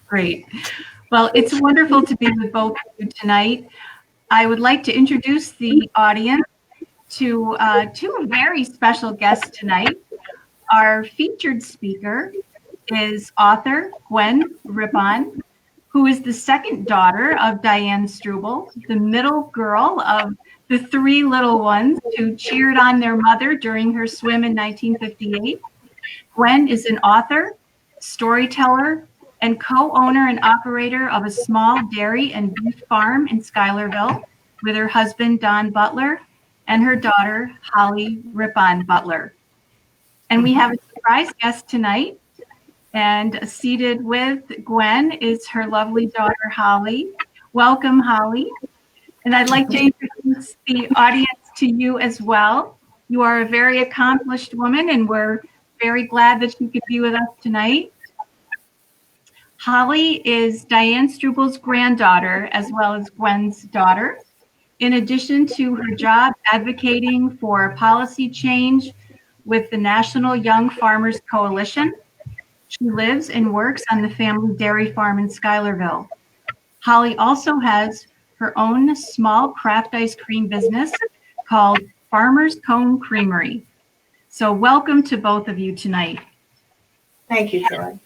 Great. Well, it's wonderful to be with both of you tonight. I would like to introduce the audience to two very special guests tonight. Our featured speaker is author Gwenne Rippon, who is the second daughter of Diane Struble, the middle girl of the three little ones who cheered on their mother during her swim in 1958. Gwenne is an author, storyteller, and co-owner and operator of a small dairy and beef farm in Schuylerville with her husband, Don Butler, and her daughter, Holly Rippon Butler. And we have a surprise guest tonight. And seated with Gwenne is her lovely daughter, Holly. Welcome, Holly. And I'd like to introduce the audience to you as well. You are a very accomplished woman, and we're very glad that you could be with us tonight. Holly is Diane Struble's granddaughter, as well as Gwen's daughter. In addition to her job advocating for policy change with the National Young Farmers Coalition, she lives and works on the family dairy farm in Schuylerville. Holly also has her own small craft ice cream business called Farmer's Cone Creamery. So welcome to both of you tonight. Thank you, Teri.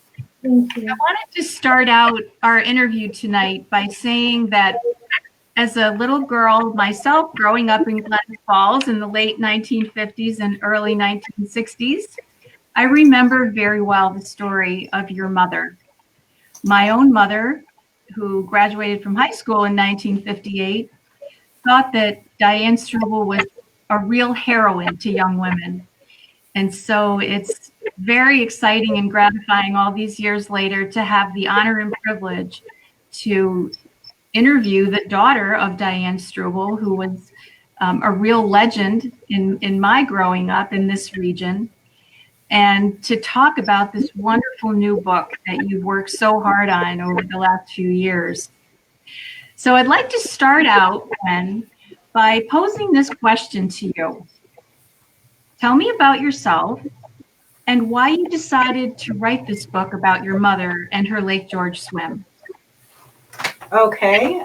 Thank you. I wanted to start out our interview tonight by saying that as a little girl myself, growing up in Glens Falls in the late 1950s and early 1960s, I remember very well the story of your mother. My own mother, who graduated from high school in 1958, thought that Diane Struble was a real heroine to young women. And so it's very exciting and gratifying all these years later to have the honor and privilege to interview the daughter of Diane Struble, who was a real legend in my growing up in this region, and to talk about this wonderful new book that you've worked so hard on over the last few years. So I'd like to start out, Gwen, by posing this question to you. Tell me about yourself and why you decided to write this book about your mother and her Lake George swim. Okay.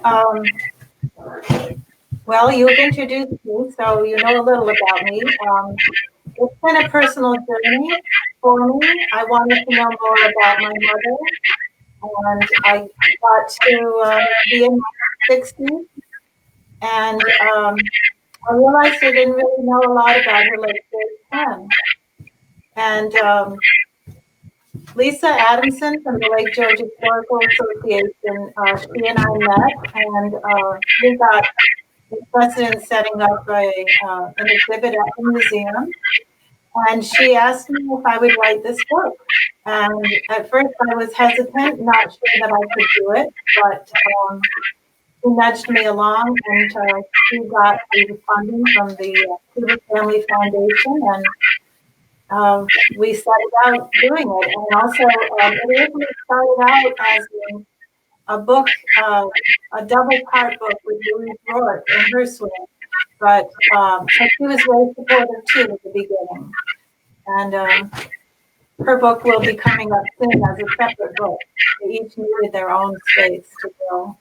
Well, you've introduced me, so you know a little about me. It's been a personal journey for me. I wanted to know more about my mother, and I got to be in my 60s, and I realized I didn't really know a lot about her Lake George swim. And Lisa Adamson from the Lake George Historical Association, she and I met, and we got the president setting up an exhibit at the museum. And she asked me if I would write this book. And at first I was hesitant, not sure that I could do it, but she nudged me along, and she got the funding from the Cuba Family Foundation, and we started out doing it. And also, it originally started out as a book, a double-part book with Louise Rourke and her swim. But so she was very supportive too at the beginning. And her book will be coming up soon as a separate book. They each needed their own space to go.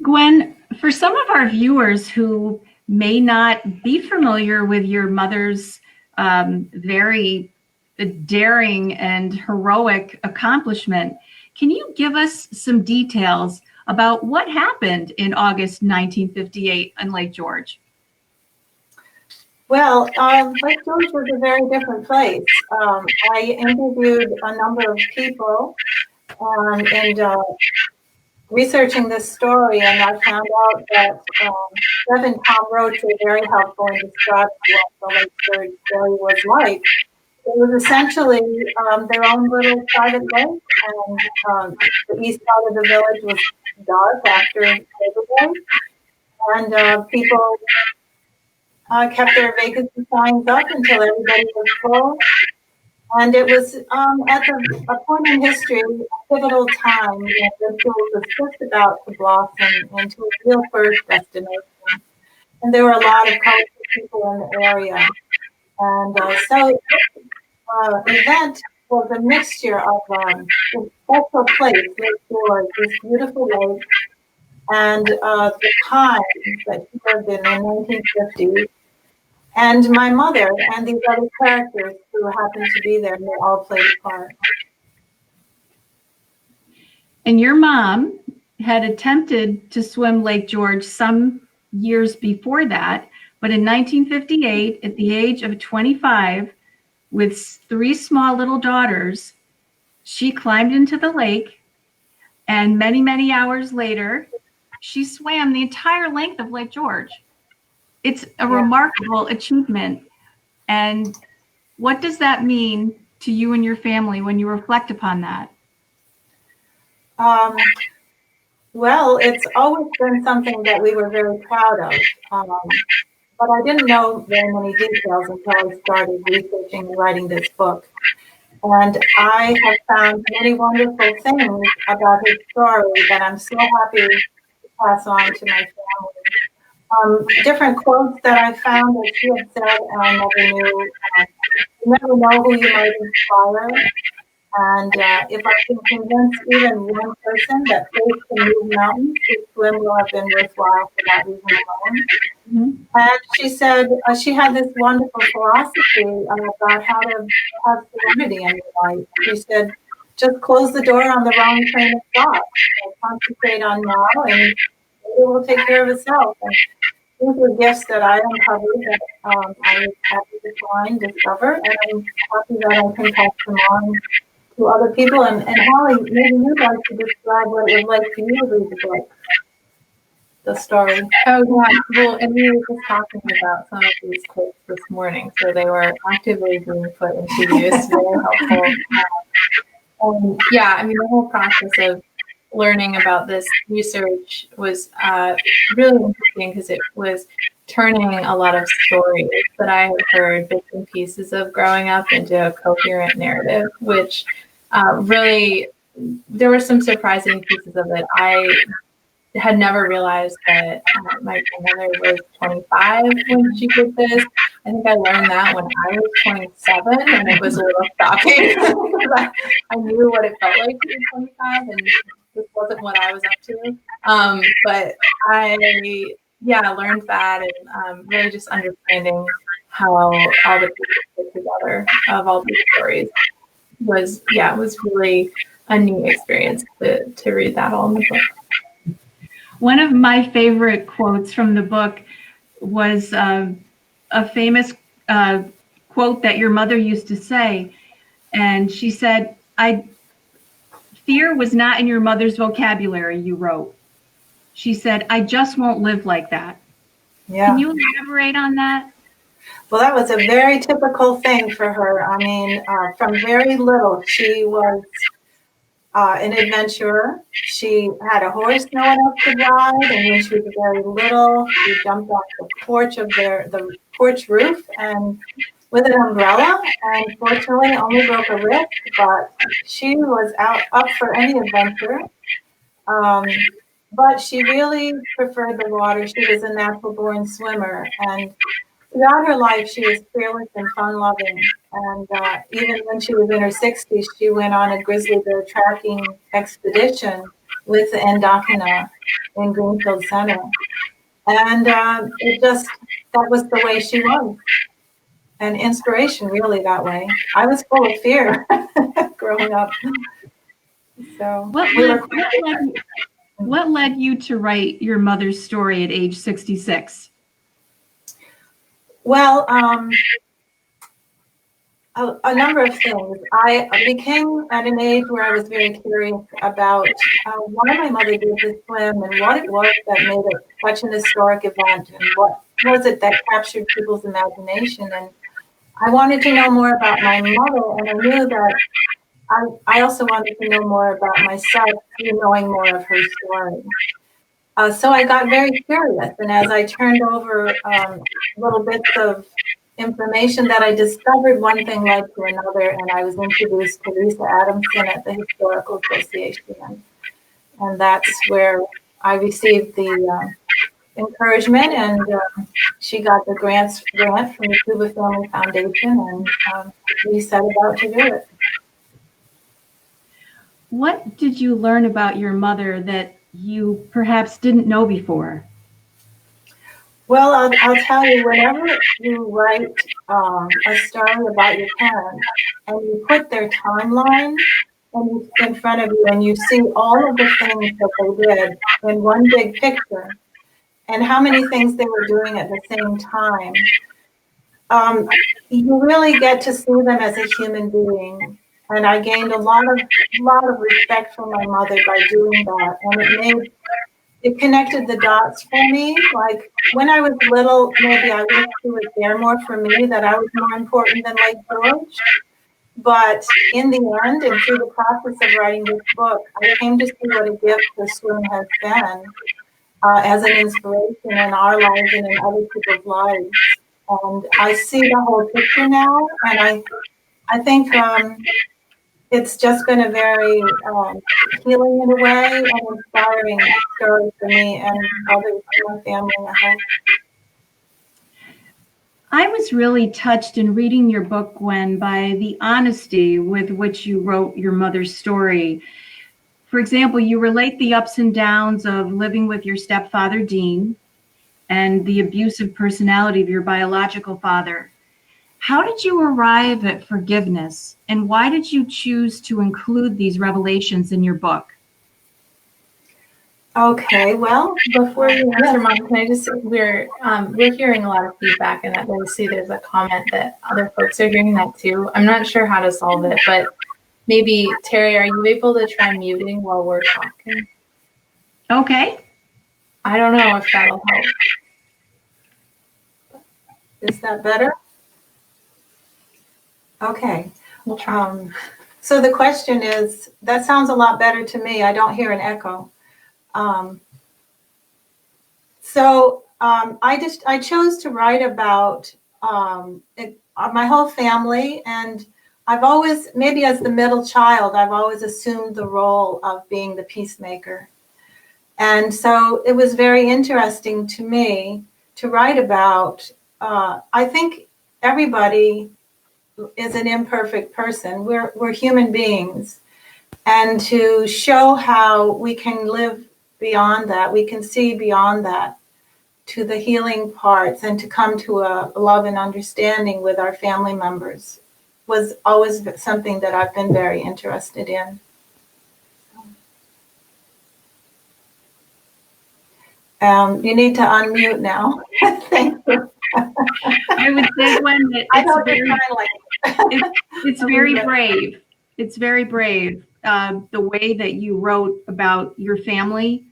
Gwen, for some of our viewers who may not be familiar with your mother's very daring and heroic accomplishment, can you give us some details about what happened in August 1958 on Lake George? Well, Lake George was a very different place. I interviewed a number of people and researching this story, and I found out that Bev and Tom Roach were very helpful in describing what the Lake George story was like. It was essentially their own little private lake, and the east side of the village was dark after Labor Day, and people kept their vacancy signs up until everybody was full. And it was at a point in history, a pivotal time, when the school was just about to blossom into a real tourist destination. And there were a lot of colorful people in the area. And so this event was a mixture of this special place, Lake George, this beautiful lake, and the time that she lived in the 1950s, and my mother and these other characters who happened to be there, and they all played a part. And your mom had attempted to swim Lake George some years before that, but in 1958, at the age of 25, with 3 small little daughters, she climbed into the lake, and many, many hours later, she swam the entire length of Lake George. It's a remarkable achievement. And what does that mean to you and your family when you reflect upon that? Well, it's always been something that we were very proud of. But I didn't know very many details until I started researching and writing this book. And I have found many wonderful things about his story that I'm so happy to pass on to my family. Different quotes that I found that she had said, and I never knew. You never know who you might inspire. And if I can convince even one person that faith can move mountains, this swim will have been worthwhile for that reason alone. Mm-hmm. And she said she had this wonderful philosophy about how to have serenity in your life. She said, just close the door on the wrong train of thought. Concentrate on now, and it will take care of itself. And these were gifts that I uncovered that I was happy to find, discover, and I'm happy that I can pass them on to other people. And Holly, maybe you'd like to describe what it was like for you to read the book, the story. Oh, yeah. Well, and we were just talking about some of these quotes this morning, so they were actively being put into use. Very helpful. Yeah, I mean, the whole process of learning about this research was really interesting because it was turning a lot of stories that I had heard, bits and pieces of growing up, into a coherent narrative, which really, there were some surprising pieces of it. I had never realized that my grandmother was 25 when she did this. I think I learned that when I was 27, and it was a little shocking because I knew what it felt like to be 25, and this wasn't what I was up to. But I learned that, and really just understanding how all the pieces fit together of all these stories was really a neat experience to read that all in the book. One of my favorite quotes from the book was a famous quote that your mother used to say. And she said, fear was not in your mother's vocabulary, you wrote. She said, I just won't live like that. Yeah. Can you elaborate on that? Well, that was a very typical thing for her. I mean, from very little, she was an adventurer. She had a horse no one else could ride, and when she was very little, she jumped off the porch of the porch roof and with an umbrella, and fortunately only broke a wrist, but she was up for any adventure. But she really preferred the water. She was a natural-born swimmer, and throughout her life, she was fearless and fun-loving. And even when she was in her 60s, she went on a grizzly bear tracking expedition with the Endokina in Greenfield Center. And that was the way she was. An inspiration, really, that way. I was full of fear growing up. So what led you to write your mother's story at age 66? Well, a number of things. I became at an age where I was very curious about why my mother did this swim and what it was that made it such an historic event and what was it that captured people's imagination. And I wanted to know more about my mother, and I knew that I also wanted to know more about myself through knowing more of her story. So I got very curious, and as I turned over little bits of information that I discovered, one thing led to another, and I was introduced to Lisa Adamson at the Historical Association, and that's where I received the encouragement, and she got the grant from the Cuba Family Foundation, and we set about to do it. What did you learn about your mother that you perhaps didn't know before? Well, I'll tell you, whenever you write a story about your parents and you put their timeline in front of you and you see all of the things that they did in one big picture and how many things they were doing at the same time, you really get to see them as a human being. And I gained a lot of respect for my mother by doing that. And it connected the dots for me. Like when I was little, maybe I wish she was there more for me, that I was more important than Lake George. But in the end, and through the process of writing this book, I came to see what a gift this woman has been as an inspiration in our lives and in other people's lives. And I see the whole picture now, and I think it's just been a very healing in a way and inspiring story for me and others in my family, I hope. I was really touched in reading your book, Gwen, by the honesty with which you wrote your mother's story. For example, you relate the ups and downs of living with your stepfather, Dean, and the abusive personality of your biological father. How did you arrive at forgiveness, and why did you choose to include these revelations in your book? Okay, well, Before you answer, Mom, can I just, we're hearing a lot of feedback, and I see there's a comment that other folks are hearing that too. I'm not sure how to solve it, but maybe, Teri, are you able to try muting while we're talking? Okay. I don't know if that'll help. Is that better? Okay. We'll try. So the question is, that sounds a lot better to me. I don't hear an echo. I chose to write about my whole family, and I've always, maybe as the middle child, I've always assumed the role of being the peacemaker. And so it was very interesting to me to write about, I think everybody is an imperfect person. We're human beings. And to show how we can live beyond that, we can see beyond that to the healing parts and to come to a love and understanding with our family members was always something that I've been very interested in. You need to unmute now. Thank you. I would say, Gwen, that it's very brave. It's very brave, the way that you wrote about your family.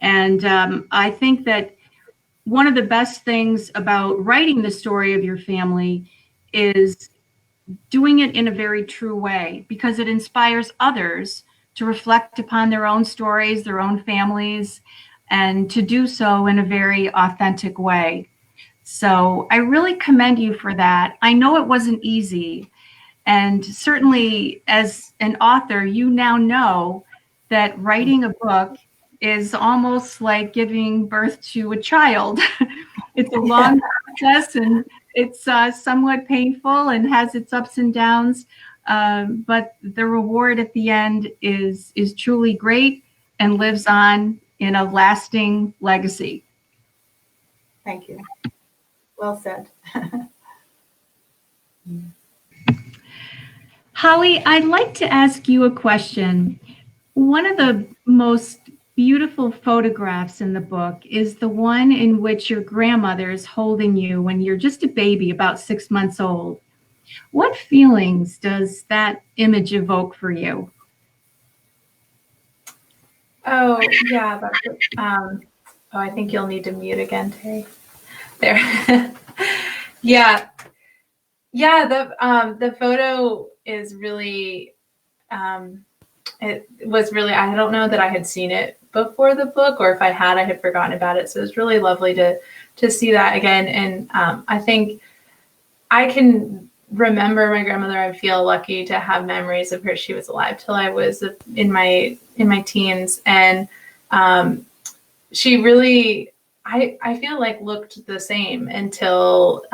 And I think that one of the best things about writing the story of your family is doing it in a very true way, because it inspires others to reflect upon their own stories, their own families, and to do so in a very authentic way. So I really commend you for that. I know it wasn't easy. And certainly as an author, you now know that writing a book is almost like giving birth to a child. It's a long process, and it's somewhat painful and has its ups and downs. But the reward at the end is truly great and lives on in a lasting legacy. Thank you. Well said. Holly, I'd like to ask you a question. One of the most beautiful photographs in the book is the one in which your grandmother is holding you when you're just a baby, about 6 months old. What feelings does that image evoke for you? Oh, yeah. I think you'll need to mute again, Teri. There. Yeah. The photo is really, it was really, I don't know that I had seen it before the book, or if I had forgotten about it. So it was really lovely to see that again. And I think I can remember my grandmother. I feel lucky to have memories of her. She was alive till I was in my teens. And she really, I feel like looked the same until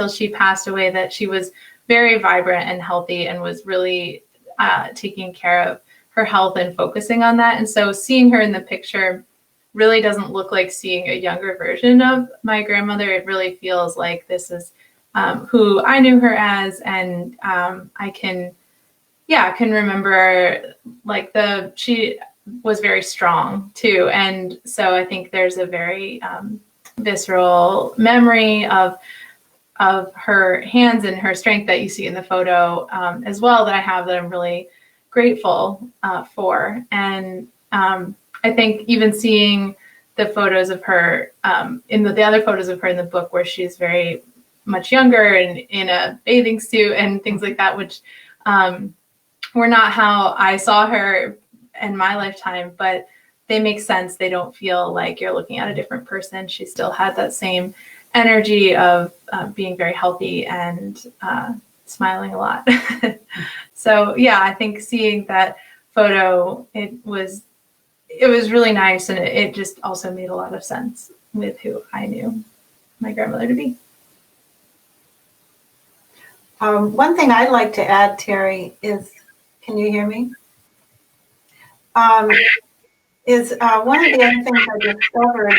she passed away, that she was very vibrant and healthy and was really taking care of her health and focusing on that. And so seeing her in the picture really doesn't look like seeing a younger version of my grandmother. It really feels like this is who I knew her as, and I can remember like she was very strong too, and so I think there's a very visceral memory of her hands and her strength that you see in the photo as well, that I have, that I'm really grateful for. And I think even seeing the photos of her in the other photos of her in the book, where she's very much younger and in a bathing suit and things like that, which were not how I saw her in my lifetime, but they make sense. They don't feel like you're looking at a different person. She still had that same energy of being very healthy and smiling a lot. So yeah, I think seeing that photo, it was really nice, and it just also made a lot of sense with who I knew my grandmother to be. One thing I'd like to add, Teri, is, can you hear me? Is one of the other things I discovered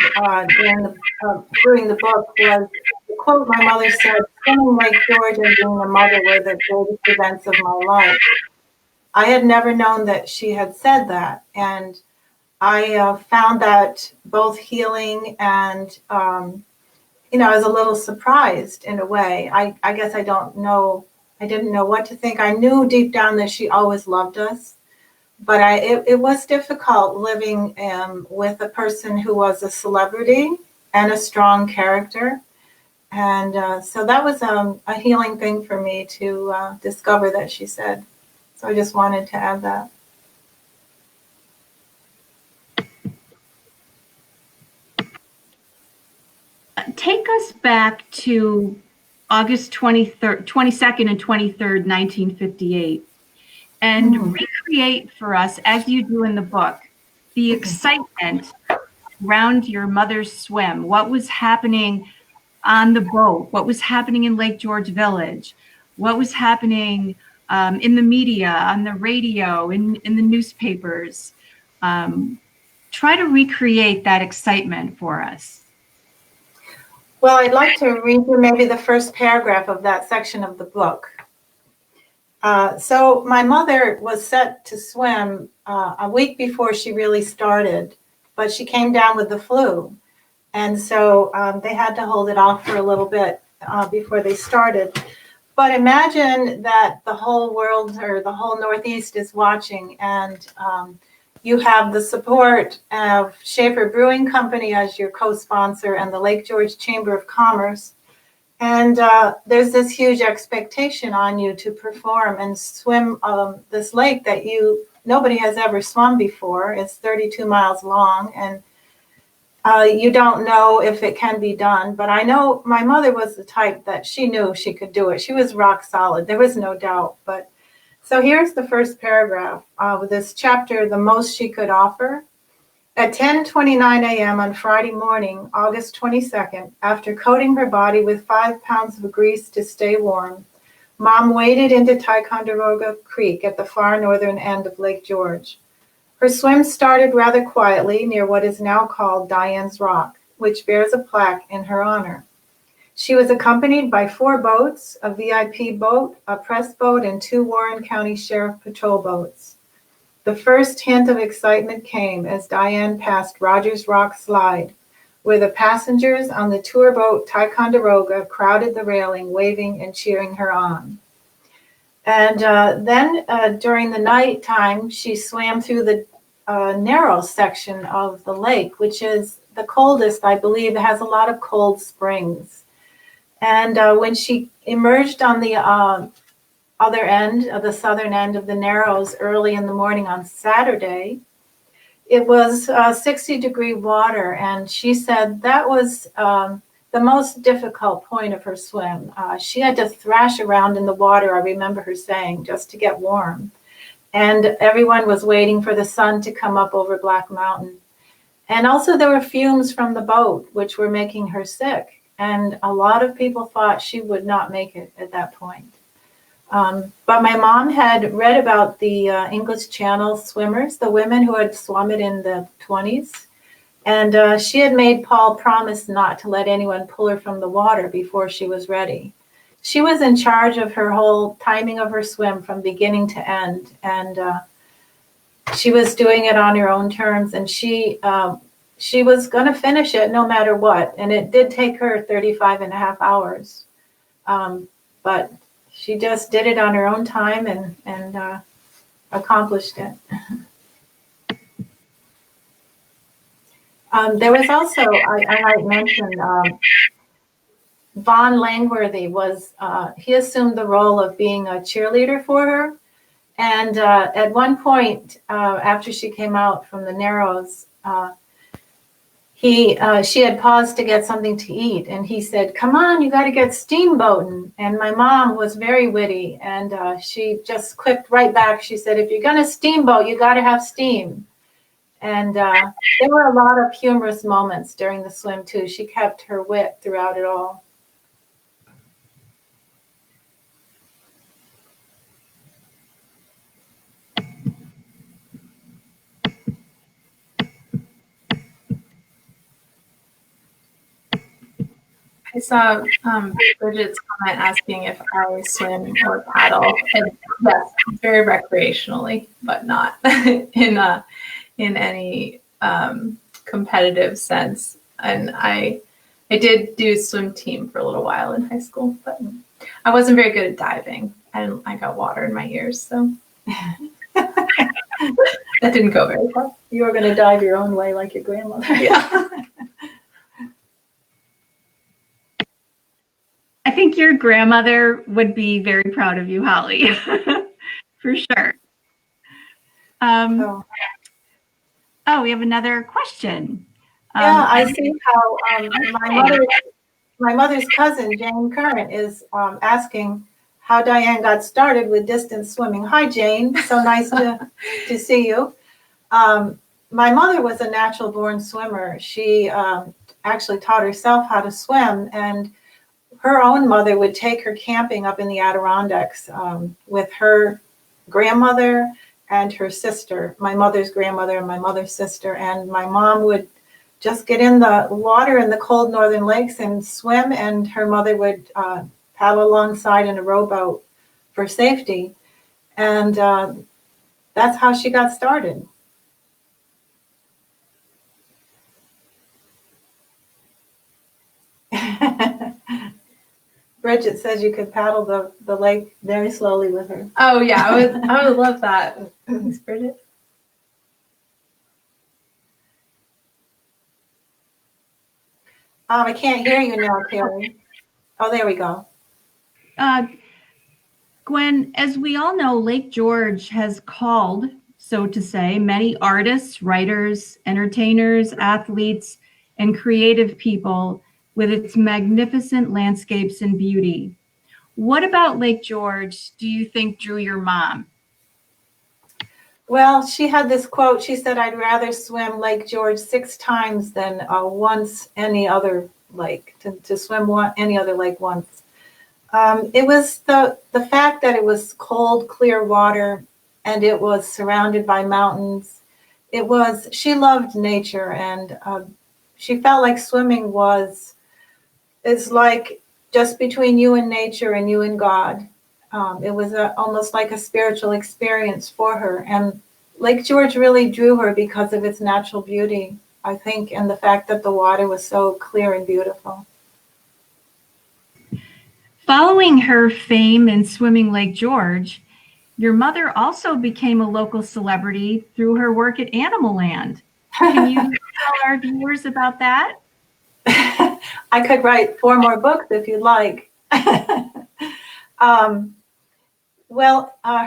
during the book was the quote my mother said, "Swimming Lake George and being a mother were the greatest events of my life." I had never known that she had said that, and I found that both healing and, I was a little surprised in a way. I guess I didn't know what to think. I knew deep down that she always loved us, but it was difficult living with a person who was a celebrity and a strong character. And so that was a healing thing for me to discover that she said. So I just wanted to add that. Take us back to August 22nd and 23rd, 1958, and recreate for us, as you do in the book, the excitement around your mother's swim. What was happening on the boat? What was happening in Lake George Village? What was happening in the media, on the radio, in the newspapers? Try to recreate that excitement for us. Well, I'd like to read you maybe the first paragraph of that section of the book. So my mother was set to swim a week before she really started, but she came down with the flu. And so they had to hold it off for a little bit before they started. But imagine that the whole world or the whole Northeast is watching, and you have the support of Schaefer Brewing Company as your co-sponsor and the Lake George Chamber of Commerce. And there's this huge expectation on you to perform and swim this lake that nobody has ever swum before. It's 32 miles long, and you don't know if it can be done. But I know my mother was the type that she knew she could do it. She was rock solid. There was no doubt. But so here's the first paragraph of this chapter, The Most She Could Offer. At 10:29 a.m. on Friday morning, August 22nd, after coating her body with 5 pounds of grease to stay warm, Mom waded into Ticonderoga Creek at the far northern end of Lake George. Her swim started rather quietly near what is now called Diane's Rock, which bears a plaque in her honor. She was accompanied by 4 boats, a VIP boat, a press boat, and 2 Warren County Sheriff Patrol boats. The first hint of excitement came as Dianne passed Rogers Rock Slide, where the passengers on the tour boat Ticonderoga crowded the railing, waving and cheering her on. And then during the night time, she swam through the narrow section of the lake, which is the coldest, I believe. It has a lot of cold springs. And when she emerged on the other end, of the southern end of the Narrows early in the morning on Saturday, it was 60-degree water. And she said that was the most difficult point of her swim. She had to thrash around in the water, I remember her saying, just to get warm. And everyone was waiting for the sun to come up over Black Mountain. And also there were fumes from the boat, which were making her sick. And a lot of people thought she would not make it at that point. But my mom had read about the English Channel swimmers, the women who had swum it in the 20s. And she had made Paul promise not to let anyone pull her from the water before she was ready. She was in charge of her whole timing of her swim from beginning to end. And she was doing it on her own terms. And she was going to finish it no matter what. And it did take her 35 and a half hours. But she just did it on her own time and accomplished it. There was also, I might mention, Vaughn Langworthy he assumed the role of being a cheerleader for her. And at one point, after she came out from the Narrows, she had paused to get something to eat. And he said, "Come on, you got to get steamboating." And my mom was very witty. And she just quipped right back. She said, "If you're going to steamboat, you got to have steam." And there were a lot of humorous moments during the swim, too. She kept her wit throughout it all. I saw Bridget's comment asking if I swim or paddle. And yes, very recreationally, but not in any competitive sense. And I did do swim team for a little while in high school, but I wasn't very good at diving, and I got water in my ears, so that didn't go very far. You were going to dive your own way like your grandmother. Yeah. I think your grandmother would be very proud of you, Holly, for sure. Oh, we have another question. Yeah, I see how my mother's cousin, Jane Current, is asking how Diane got started with distance swimming. Hi, Jane. So nice to see you. My mother was a natural-born swimmer. She actually taught herself how to swim, and her own mother would take her camping up in the Adirondacks with her grandmother and her sister, my mother's grandmother and my mother's sister. And my mom would just get in the water in the cold northern lakes and swim, and her mother would paddle alongside in a rowboat for safety. And that's how she got started. Bridget says you could paddle the lake very slowly with her. Oh yeah, I would love that. Thanks, Bridget. I can't hear you now, Teri. Oh, there we go. Gwen, as we all know, Lake George has called, so to say, many artists, writers, entertainers, athletes, and creative people with its magnificent landscapes and beauty. What about Lake George do you think drew your mom? Well, she had this quote. She said, "I'd rather swim Lake George 6 times than once any other lake, to swim any other lake once." It was the fact that it was cold, clear water, and it was surrounded by mountains. She loved nature, and she felt like swimming it's like just between you and nature and you and God. It was almost like a spiritual experience for her. And Lake George really drew her because of its natural beauty, I think, and the fact that the water was so clear and beautiful. Following her fame in swimming Lake George, your mother also became a local celebrity through her work at Animal Land. Can you tell our viewers about that? I could write 4 more books if you'd like.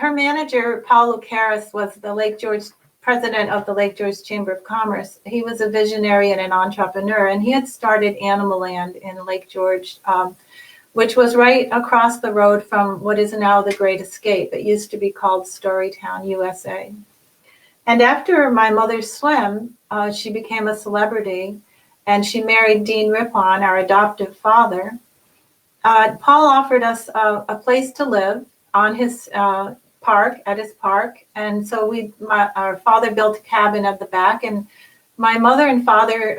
Her manager, Paul Lucaris, was the Lake George president of the Lake George Chamber of Commerce. He was a visionary and an entrepreneur, and he had started Animal Land in Lake George, which was right across the road from what is now the Great Escape. It used to be called Storytown, USA. And after my mother's swim, she became a celebrity, and she married Dean Rippon, our adoptive father. Paul offered us a place to live, on his park, at his park. And so our father built a cabin at the back, and my mother and father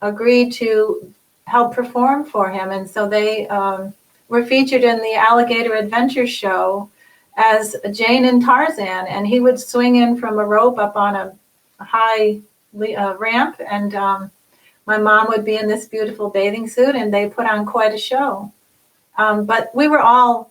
agreed to help perform for him. And so they were featured in the Alligator Adventure Show as Jane and Tarzan, and he would swing in from a rope up on a high ramp, and my mom would be in this beautiful bathing suit, and they put on quite a show. But we were all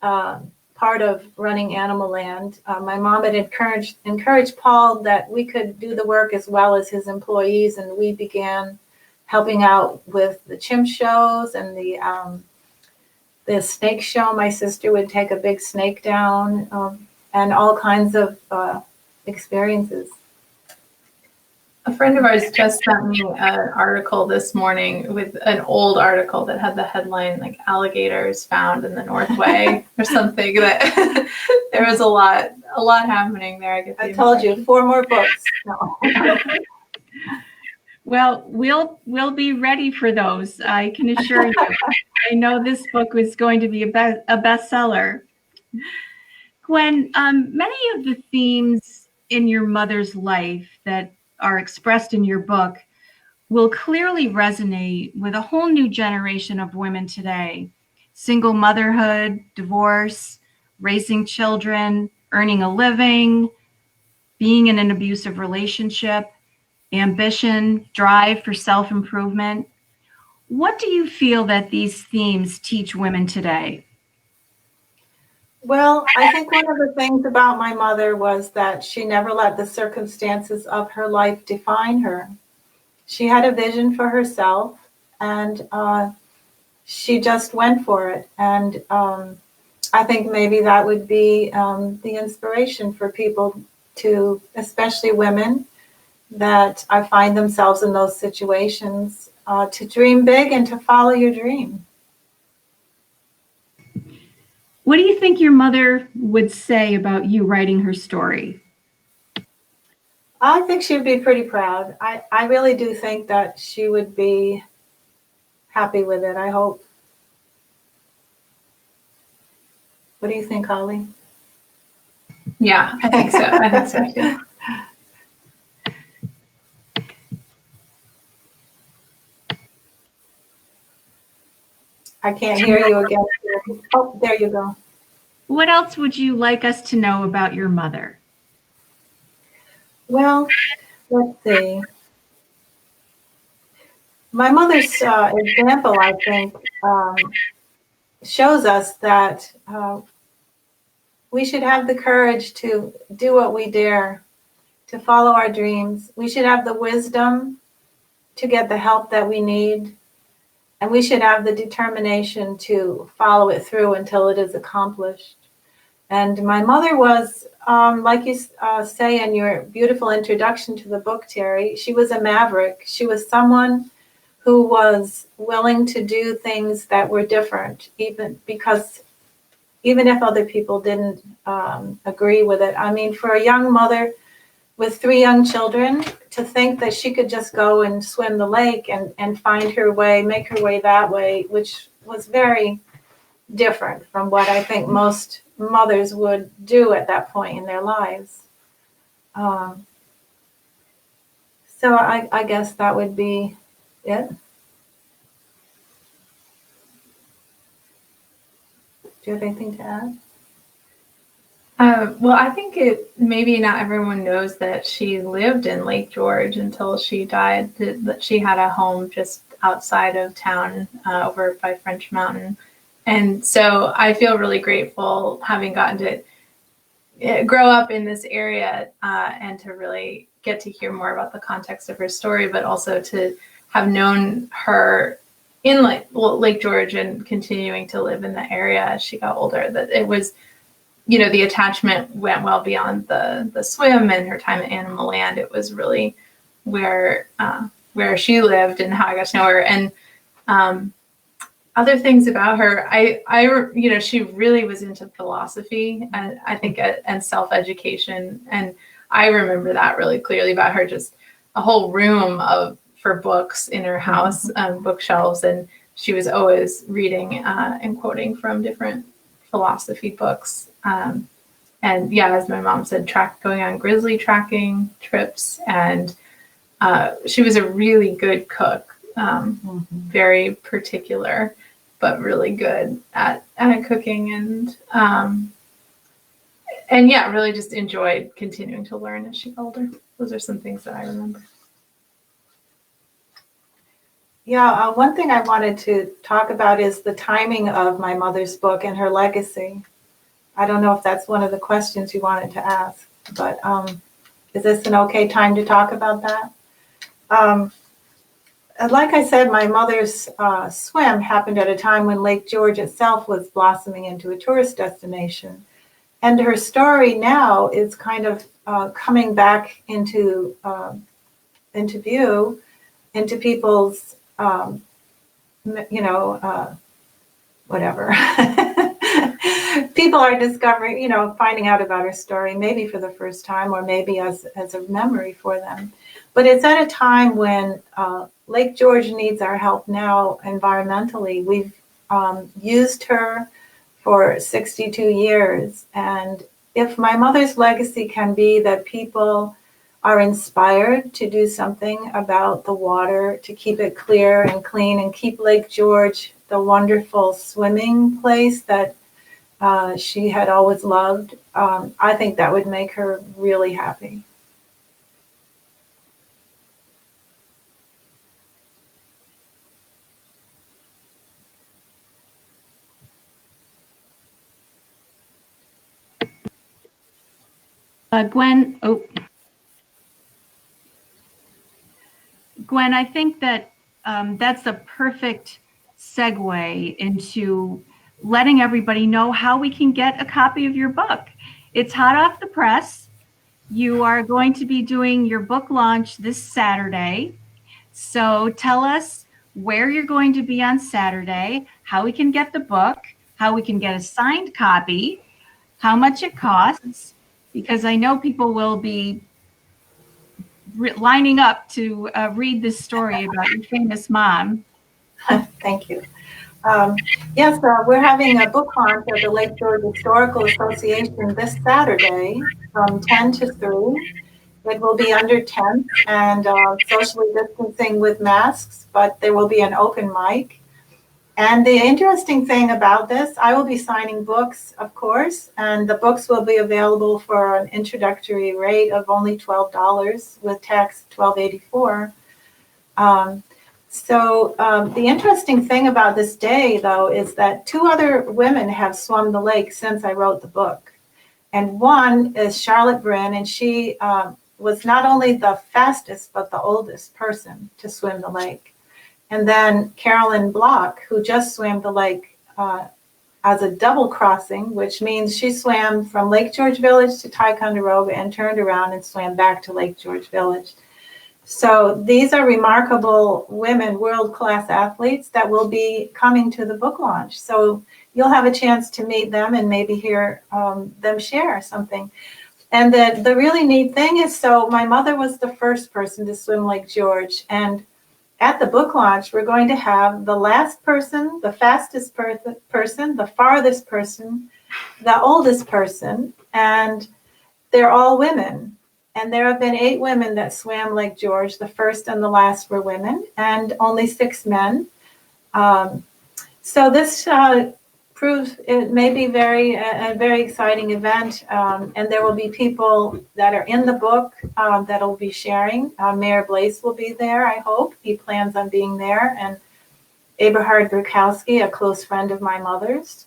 part of running Animal Land. My mom had encouraged Paul that we could do the work as well as his employees, and we began helping out with the chimp shows and the snake show. My sister would take a big snake down, and all kinds of experiences. A friend of ours just sent me an article this morning, with an old article that had the headline like "Alligators Found in the Northway" or something. That there was a lot happening there. I told you, 4 more books. No. Well, we'll be ready for those. I can assure you. I know this book was going to be a bestseller. Gwen, many of the themes in your mother's life that are expressed in your book will clearly resonate with a whole new generation of women today. Single motherhood, divorce, raising children, earning a living, being in an abusive relationship, ambition, drive for self-improvement. What do you feel that these themes teach women today? Well, I think one of the things about my mother was that she never let the circumstances of her life define her. She had a vision for herself, and she just went for it. And I think maybe that would be the inspiration for people to, especially women, that find themselves in those situations, to dream big and to follow your dream. What do you think your mother would say about you writing her story? I think she would be pretty proud. I really do think that she would be happy with it, I hope. What do you think, Holly? Yeah, I think so. I think so too. I can't hear you again. Oh, there you go. What else would you like us to know about your mother? Well, let's see. My mother's example, I think, shows us that we should have the courage to do what we dare, to follow our dreams. We should have the wisdom to get the help that we need, and we should have the determination to follow it through until it is accomplished. And my mother was, like you say in your beautiful introduction to the book, Teri, she was a maverick. She was someone who was willing to do things that were different, even if other people didn't agree with it. I mean, for a young mother with 3 young children, to think that she could just go and swim the lake and find her way, make her way that way, which was very different from what I think most mothers would do at that point in their lives. So I guess that would be it. Do you have anything to add? Well, I think maybe not everyone knows that she lived in Lake George until she died, that she had a home just outside of town over by French Mountain. And so I feel really grateful having gotten to grow up in this area and to really get to hear more about the context of her story, but also to have known her in Lake George and continuing to live in the area as she got older, that it was, the attachment went well beyond the swim and her time at Animal Land. It was really where she lived and how I got to know her. And other things about her, she really was into philosophy, and I think, and self-education. And I remember that really clearly about her, just a whole room for books in her house, bookshelves. And she was always reading and quoting from different philosophy books. And yeah, as my mom said, going on grizzly tracking trips. And she was a really good cook, very particular, but really good at cooking. And yeah, really just enjoyed continuing to learn as she got older. Those are some things that I remember. Yeah, one thing I wanted to talk about is the timing of my mother's book and her legacy. I don't know if that's one of the questions you wanted to ask, but is this an okay time to talk about that? Like I said, my mother's swim happened at a time when Lake George itself was blossoming into a tourist destination. And her story now is kind of coming back into view, into people's, whatever. People are discovering, finding out about her story, maybe for the first time, or maybe as a memory for them. But it's at a time when Lake George needs our help now environmentally. We've used her for 62 years. And if my mother's legacy can be that people are inspired to do something about the water, to keep it clear and clean and keep Lake George the wonderful swimming place that she had always loved, I think that would make her really happy. Gwen, Gwen, I think that that's a perfect segue into letting everybody know how we can get a copy of your book. It's hot off the press. You are going to be doing your book launch this Saturday. So tell us where you're going to be on Saturday, how we can get the book, how we can get a signed copy, how much it costs, because I know people will be lining up to read this story about your famous mom. Thank you. Yes, we're having a book launch at the Lake George Historical Association this Saturday from 10 to 3. It will be under tent and socially distancing with masks, but there will be an open mic. And the interesting thing about this, I will be signing books, of course, and the books will be available for an introductory rate of only $12 with tax $12.84. The interesting thing about this day, though, is that 2 other women have swum the lake since I wrote the book. And one is Charlotte Bryn, and she was not only the fastest, but the oldest person to swim the lake. And then Carolyn Block, who just swam the lake as a double crossing, which means she swam from Lake George Village to Ticonderoga and turned around and swam back to Lake George Village. So these are remarkable women, world-class athletes that will be coming to the book launch. So you'll have a chance to meet them and maybe hear them share something. And the really neat thing is, so my mother was the first person to swim Lake George, and at the book launch, we're going to have the last person, the fastest person, the farthest person, the oldest person, and they're all women. And there have been 8 women that swam Lake George. The first and the last were women, and only 6 men. So this proves it may be a very exciting event, and there will be people that are in the book that will be sharing. Mayor Blaze will be there, I hope. He plans on being there, and Eberhard Brukowski, a close friend of my mother's.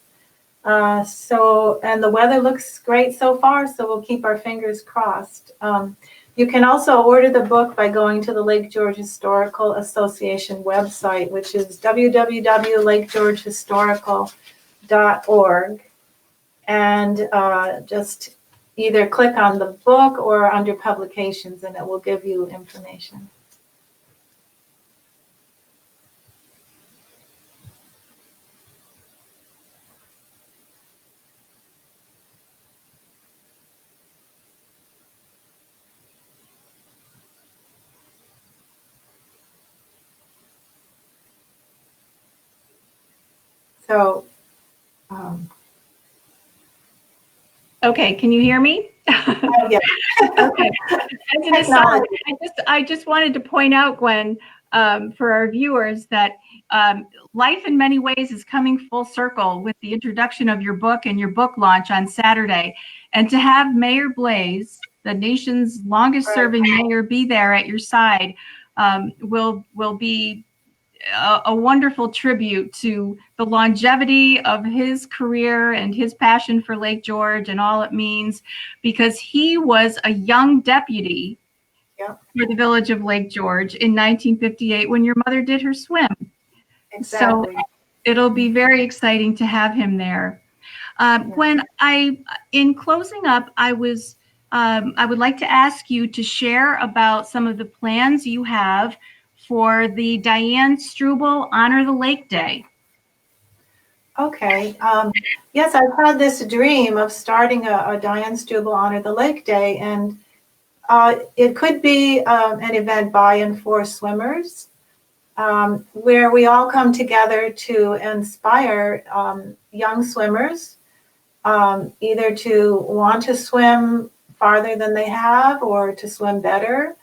And the weather looks great so far, so we'll keep our fingers crossed. You can also order the book by going to the Lake George Historical Association website, which is www.lakegeorgehistorical.org, and just either click on the book or under publications, and it will give you information. So Okay, can you hear me? Oh, yeah. Okay. As an aside, I just wanted to point out, Gwen, for our viewers, that life in many ways is coming full circle with the introduction of your book and your book launch on Saturday. And to have Mayor Blaze, the nation's longest serving mayor, be there at your side will be a wonderful tribute to the longevity of his career and his passion for Lake George and all it means, because he was a young deputy for the village of Lake George in 1958 when your mother did her swim. Exactly. So it'll be very exciting to have him there. Gwen, in closing up, I would like to ask you to share about some of the plans you have for the Diane Struble Honor the Lake Day. Okay. Yes, I've had this dream of starting a Diane Struble Honor the Lake Day, and it could be an event by and for swimmers, where we all come together to inspire young swimmers, either to want to swim farther than they have or to swim better.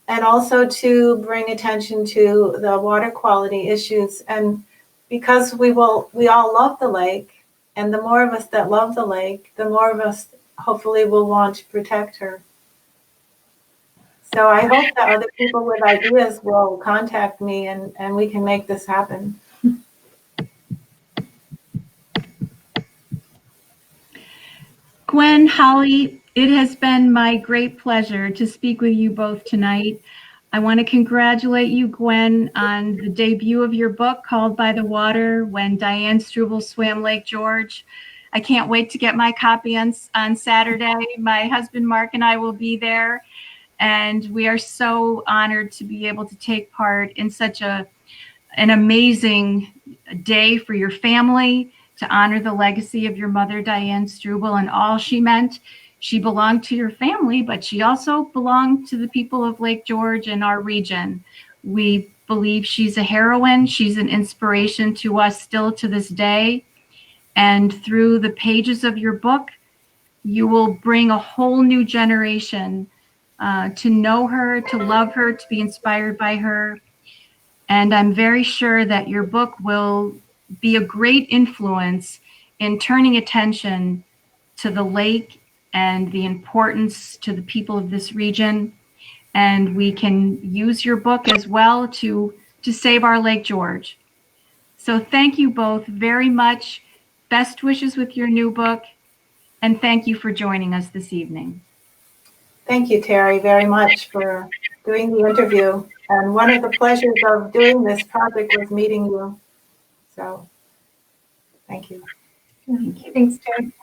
And also to bring attention to the water quality issues. And because we all love the lake, and the more of us that love the lake, the more of us hopefully will want to protect her. So I hope that other people with ideas will contact me and we can make this happen. Gwen, Holly, it has been my great pleasure to speak with you both tonight. I want to congratulate you, Gwen, on the debut of your book, Called by the Water, When Diane Struble Swam Lake George. I can't wait to get my copy on Saturday. My husband, Mark, and I will be there. And we are so honored to be able to take part in such an amazing day for your family, to honor the legacy of your mother, Diane Struble, and all she meant. She belonged to your family, but she also belonged to the people of Lake George and our region. We believe she's a heroine. She's an inspiration to us still to this day. And through the pages of your book, you will bring a whole new generation to know her, to love her, to be inspired by her. And I'm very sure that your book will be a great influence in turning attention to the lake and the importance to the people of this region. And we can use your book as well to save our Lake George. So thank you both very much. Best wishes with your new book. And thank you for joining us this evening. Thank you, Teri, very much for doing the interview. And one of the pleasures of doing this project was meeting you. So, thank you. Thanks, Teri.